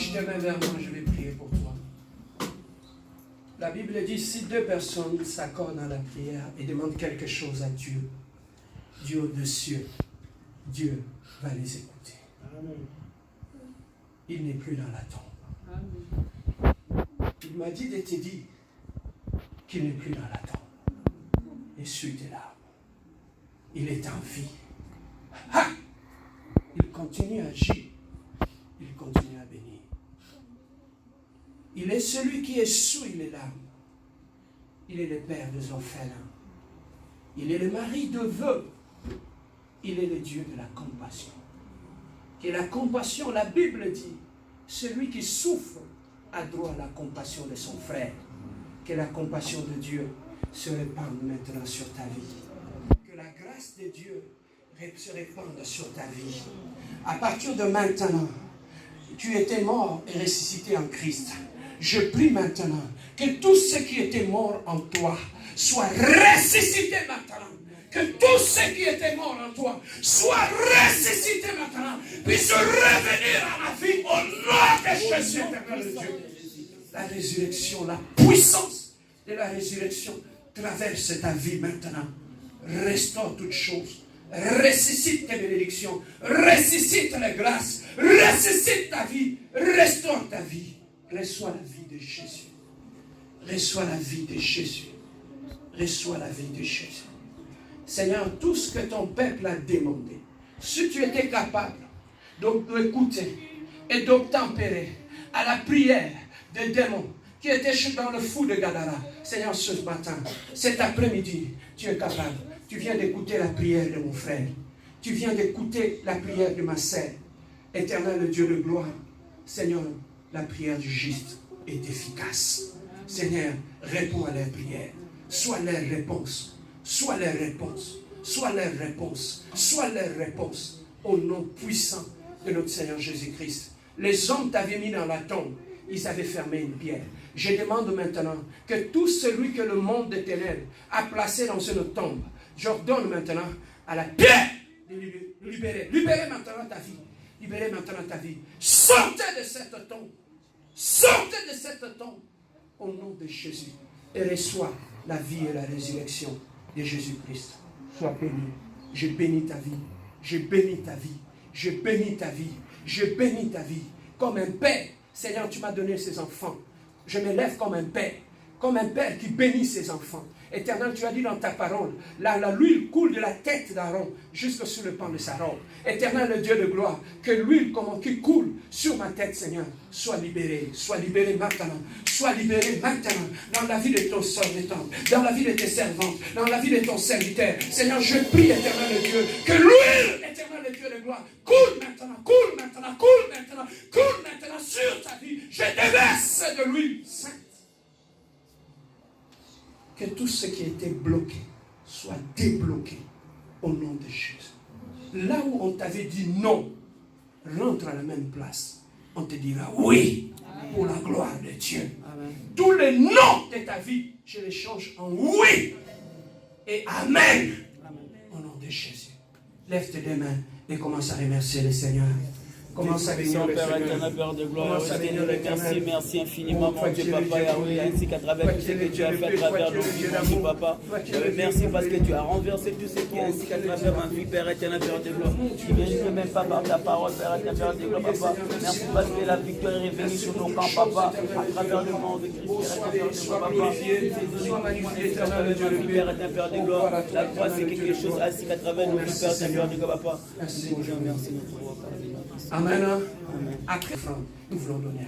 dirige tes mains vers moi, je vais prier pour toi. La Bible dit, si deux personnes s'accordent dans la prière et demandent quelque chose à Dieu, Dieu des cieux, Dieu va les écouter. Amen. Il n'est plus dans la tombe. Amen. Il m'a dit de te dire qu'il n'est plus dans la tombe. Essuie tes larmes. Il est en vie. Ha! Il continue à agir. Il continue à bénir. Il est celui qui essuie les larmes. Il est le père des orphelins. Il est le mari de veuves. Il est le Dieu de la compassion. Et la compassion, la Bible dit, celui qui souffre a droit à la compassion de son frère. Que la compassion de Dieu se répande maintenant sur ta vie. Que la grâce de Dieu se répande sur ta vie. À partir de maintenant, tu étais mort et ressuscité en Christ. Je prie maintenant que tout ce qui était mort en toi soit ressuscité maintenant. Que tout ce qui était mort en toi soit ressuscité maintenant. Puisse revenir à la vie au nom de Jésus éternel de Dieu. La résurrection, la puissance de la résurrection traverse ta vie maintenant. Restaure toutes choses. Ressuscite tes bénédictions. Ressuscite les grâces. Ressuscite ta vie. Restaure ta vie. Reçois la vie de Jésus. Reçois la vie de Jésus. Reçois la vie de Jésus. Seigneur, tout ce que ton peuple a demandé, si tu étais capable d'écouter et d'obtempérer à la prière des démons qui étaient dans le fou de Gadara, Seigneur, ce matin, cet après-midi, tu es capable. Tu viens d'écouter la prière de mon frère. Tu viens d'écouter la prière de ma sœur. Éternel Dieu de gloire, Seigneur, la prière du juste est efficace. Seigneur, réponds à leurs prières. Sois leur réponse. Sois leur réponse. Sois leur réponse. Sois leur réponse. Au nom puissant de notre Seigneur Jésus-Christ. Les hommes t'avaient mis dans la tombe. Ils avaient fermé une pierre. Je demande maintenant que tout celui que le monde des ténèbres a placé dans une tombe, j'ordonne maintenant à la pierre de libérer. Libérez maintenant ta vie. Libérez maintenant ta vie. Sortez de cette tombe. Sortez de cette tombe. Au nom de Jésus. Et reçois la vie et la résurrection de Jésus-Christ. Sois béni. Je bénis ta vie. Je bénis ta vie. Je bénis ta vie. Je bénis ta vie. Comme un père. Seigneur, tu m'as donné ces enfants. Je me lève comme un père qui bénit ses enfants. Éternel, tu as dit dans ta parole, l'huile coule de la tête d'Aaron jusque sur le pan de sa robe. Éternel, le Dieu de gloire, que l'huile qui coule sur ma tête, Seigneur, soit libérée maintenant. Sois libéré maintenant dans la vie de ton serviteur, dans la vie de tes servantes, dans la vie de ton serviteur. Seigneur, je prie, éternel de Dieu, que l'huile, éternel de Dieu de gloire, coule maintenant sur ta vie. Je déverse de l'huile sainte. Que tout ce qui était bloqué soit débloqué au nom de Jésus. Là où on t'avait dit non, rentre à la même place. On te dira oui. Amen. Pour la gloire de Dieu. Amen. Tous les noms de ta vie, je les change en oui et amen. Amen. Au nom de Jésus. Lève tes deux mains et commence à remercier le Seigneur. Commence à bénir le Père éternel, Père de gloire, merci infiniment, mon Dieu, Papa Yahweh, ainsi qu'à travers tout ce que tu as fait à travers nos vies, mon Dieu, Papa. Merci parce que tu as renversé tout ce qui est ainsi qu'à travers ma vie, Père éternel, Père de gloire. Tu viens même pas par ta parole, Père éternel, Père de gloire, Papa. Merci parce que la victoire est revenue sur nos camps, Papa, à travers le monde de Christ, Père éternel, Père de gloire, Papa. Père éternel, Père de gloire, la croix c'est quelque chose ainsi qu'à travers nos vies, Père éternel, Père de gloire, Papa. Merci notre roi. Amen. Après, nous voulons donner.